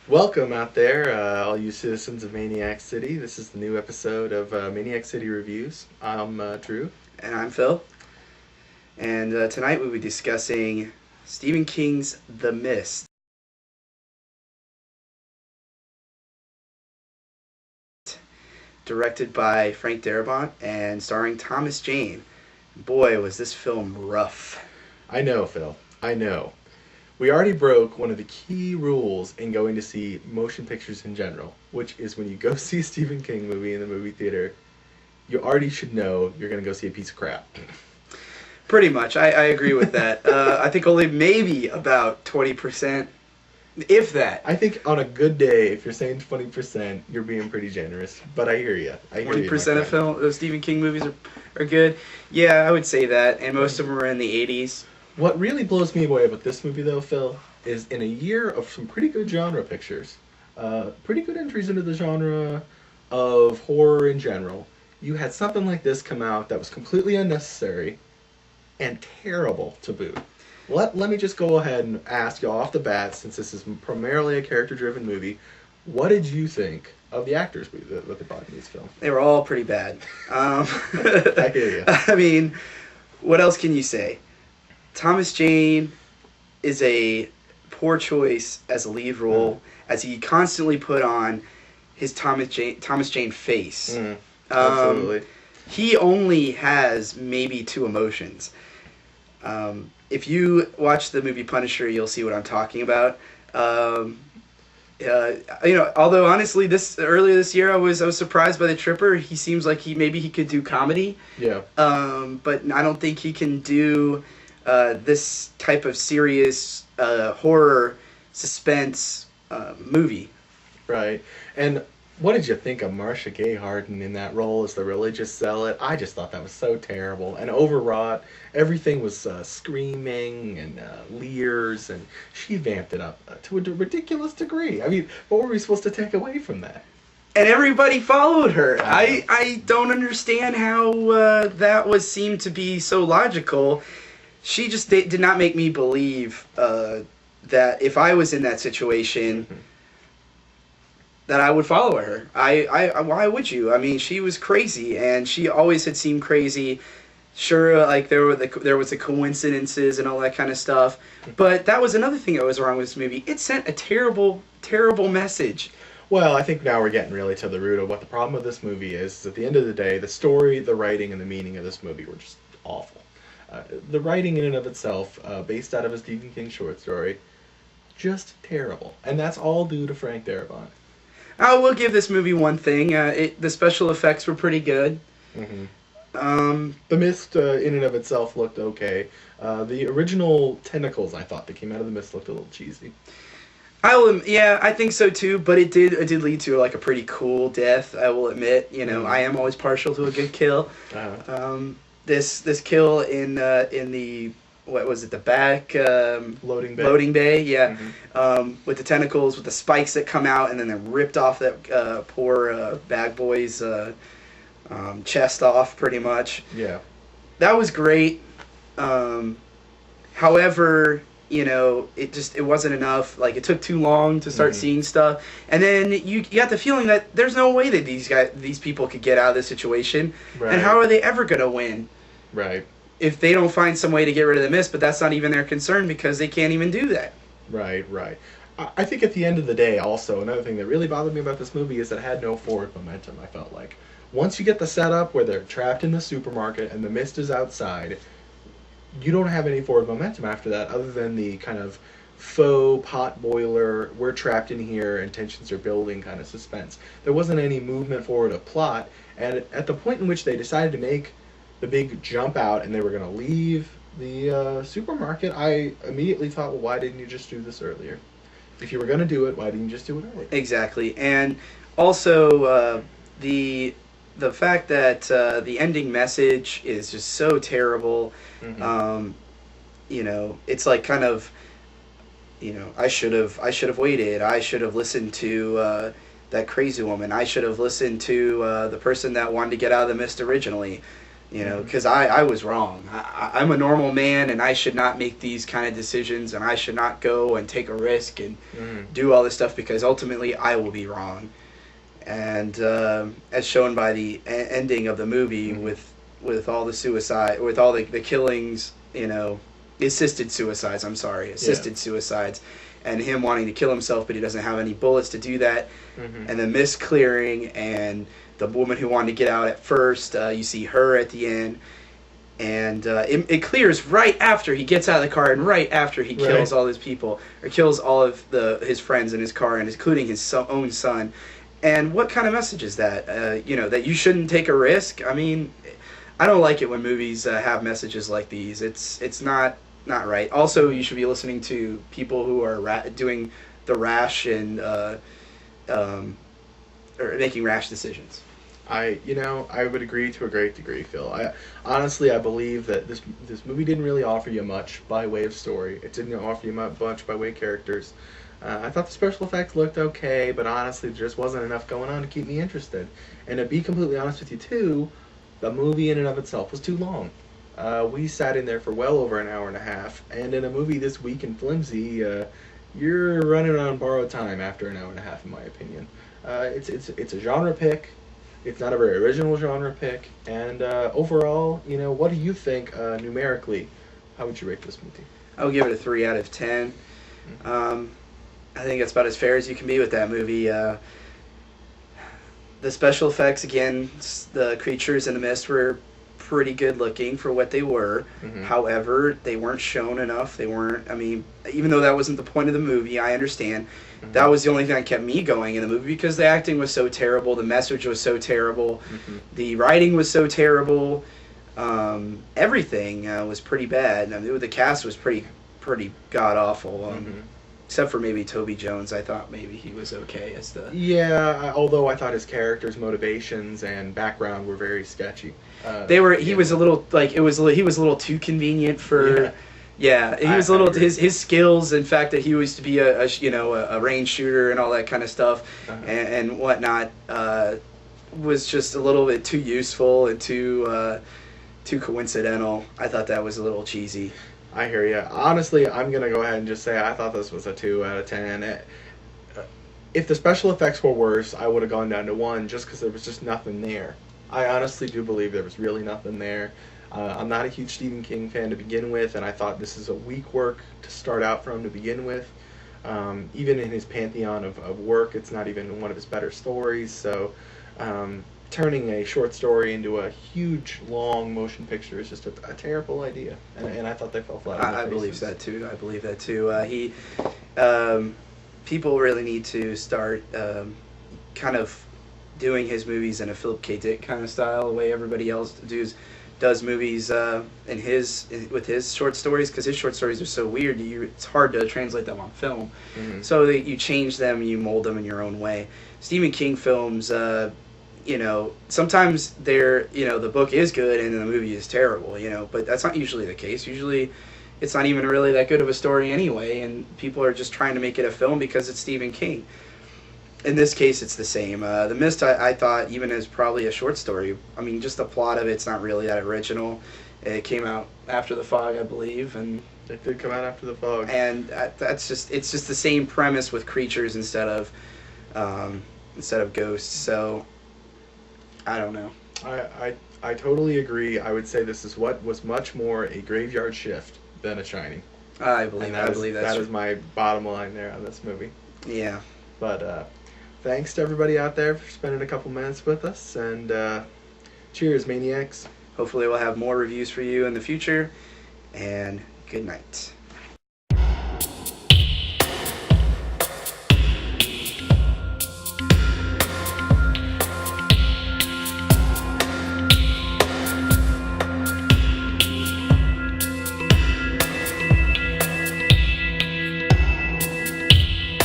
Welcome out there, all you citizens of Maniac City. This is the new episode of Maniac City Reviews. I'm Drew. And I'm Phil. And tonight we'll be discussing Stephen King's The Mist, directed by Frank Darabont and starring Thomas Jane. Boy, was this film rough. I know, Phil. I know. We already broke one of the key rules in going to see motion pictures in general, which is when you go see a Stephen King movie in the movie theater, you already should know you're going to go see a piece of crap. Pretty much, I agree with that. I think only maybe about 20%, if that. I think on a good day, if you're saying 20%, you're being pretty generous. But I hear you. 20% of Stephen King movies are good. Yeah, I would say that. And most of them are in the 80s. What really blows me away about this movie, though, Phil, is in a year of some pretty good genre pictures, pretty good entries into the genre of horror in general, you had something like this come out that was completely unnecessary and terrible to boot. Let me just go ahead and ask you off the bat, since this is primarily a character-driven movie, what did you think of the actors that they brought in these films? They were all pretty bad. I hear you. I mean, what else can you say? Thomas Jane is a poor choice as a lead role, as he constantly put on his Thomas Jane face. Absolutely. He only has maybe two emotions. If you watch the movie Punisher, you'll see what I'm talking about. Although honestly, earlier this year, I was surprised by the Tripper. He seems like he could do comedy. Yeah. But I don't think he can do this type of serious horror suspense movie. Right. And what did you think of Marcia Gay Harden in that role as the religious zealot? I just thought that was so terrible and overwrought. Everything was screaming and leers, and she vamped it up to a ridiculous degree. I mean, what were we supposed to take away from that? And everybody followed her. I don't understand how that seemed to be so logical. She just did not make me believe that if I was in that situation, that I would follow her. Why would you? I mean, she was crazy, and she always had seemed crazy. Sure, like there was the coincidences and all that kind of stuff, but that was another thing that was wrong with this movie. It sent a terrible, terrible message. Well, I think now we're getting really to the root of what the problem with this movie is. At the end of the day, the story, the writing, and the meaning of this movie were just awful. The writing in and of itself, based out of a Stephen King short story, just terrible. And that's all due to Frank Darabont. I will give this movie one thing. The special effects were pretty good. The mist in and of itself looked okay. The original tentacles, I thought, that came out of the mist looked a little cheesy. I think so too. But it did lead to like a pretty cool death. I will admit. I am always partial to a good kill. This kill in the what was it, the back loading bay, yeah. With the tentacles, with the spikes that come out, and then they ripped off that poor bag boy's chest off, pretty much. Yeah, that was great. However, it wasn't enough. Like, it took too long to start seeing stuff, and then you got the feeling that there's no way that these people could get out of this situation, right. And how are they ever gonna win? Right. If they don't find some way to get rid of the mist, but that's not even their concern because they can't even do that. Right. I think at the end of the day, also, another thing that really bothered me about this movie is that it had no forward momentum, I felt like. Once you get the setup where they're trapped in the supermarket and the mist is outside, you don't have any forward momentum after that other than the kind of faux pot boiler, we're trapped in here and tensions are building kind of suspense. There wasn't any movement forward of plot, and at the point in which they decided to make the big jump out and they were going to leave the supermarket, I immediately thought, well, why didn't you just do this earlier? If you were going to do it, why didn't you just do it earlier? Exactly. And also the fact that the ending message is just so terrible. It's like kind of, I should have waited. I should have listened to that crazy woman. I should have listened to the person that wanted to get out of the mist originally. You know, because I was wrong. I'm a normal man, and I should not make these kind of decisions, and I should not go and take a risk and do all this stuff because ultimately I will be wrong. And as shown by the ending of the movie, with all the suicide, with all the killings, you know, assisted suicides. I'm sorry, assisted suicides, and him wanting to kill himself, but he doesn't have any bullets to do that, and the mist clearing and the woman who wanted to get out at first, you see her at the end, and it clears right after he gets out of the car and right after he kills all his people, or kills all of his friends in his car, and including his own son. And what kind of message is that? You know, that you shouldn't take a risk? I mean, I don't like it when movies have messages like these. It's not right. Also, you should be listening to people who are doing the rash and or making rash decisions. I would agree to a great degree, Phil. I believe that this movie didn't really offer you much by way of story. It didn't offer you much by way of characters. I thought the special effects looked okay, but honestly, there just wasn't enough going on to keep me interested. And to be completely honest with you, too, the movie in and of itself was too long. We sat in there for well over an hour and a half, and in a movie this weak and flimsy, you're running on borrowed time after an hour and a half, in my opinion. It's a genre pick. It's not a very original genre pick. And overall, what do you think numerically? How would you rate this movie? I would give it a 3 out of 10. I think it's about as fair as you can be with that movie. The special effects, again, the creatures in the mist were pretty good looking for what they were. However, they weren't shown enough. They weren't, I mean, even though that wasn't the point of the movie, I understand. That was the only thing that kept me going in the movie because the acting was so terrible, the message was so terrible, the writing was so terrible, everything was pretty bad. I mean, the cast was pretty god-awful. Except for maybe Toby Jones, I thought maybe he was okay as the... Yeah, although I thought his character's motivations and background were very sketchy. He was a little, like, he was a little too convenient for... Yeah, he was a little... His skills, in fact, that he used to be a range shooter and all that kind of stuff and whatnot, was just a little bit too useful and too coincidental. I thought that was a little cheesy. I hear you. Honestly, I'm going to go ahead and just say I thought this was a 2 out of 10. If the special effects were worse, I would have gone down to 1 just because there was just nothing there. I honestly do believe there was really nothing there. I'm not a huge Stephen King fan to begin with, and I thought this is a weak work to start out from to begin with. Even in his pantheon of work, it's not even one of his better stories. So turning a short story into a huge, long motion picture is just a terrible idea, and I thought they fell flat on their faces. I believe that too. People really need to start kind of doing his movies in a Philip K. Dick kind of style, the way everybody else does movies with his short stories, because his short stories are so weird. It's hard to translate them on film. So that you change them, you mold them in your own way. Stephen King films. Sometimes the book is good and the movie is terrible, but that's not usually the case. Usually it's not even really that good of a story anyway, and people are just trying to make it a film because it's Stephen King. In this case, it's the same. The Mist, I thought, even as probably a short story, I mean, just the plot of it's not really that original. It came out after The Fog, I believe, and... It did come out after The Fog. And it's just the same premise with creatures instead of ghosts, so... I don't know. I totally agree. I would say this is what was much more a graveyard shift than a Shining. I believe that's true. That is my bottom line there on this movie. Yeah. But thanks to everybody out there for spending a couple minutes with us, and cheers, Maniacs. Hopefully we'll have more reviews for you in the future, and good night.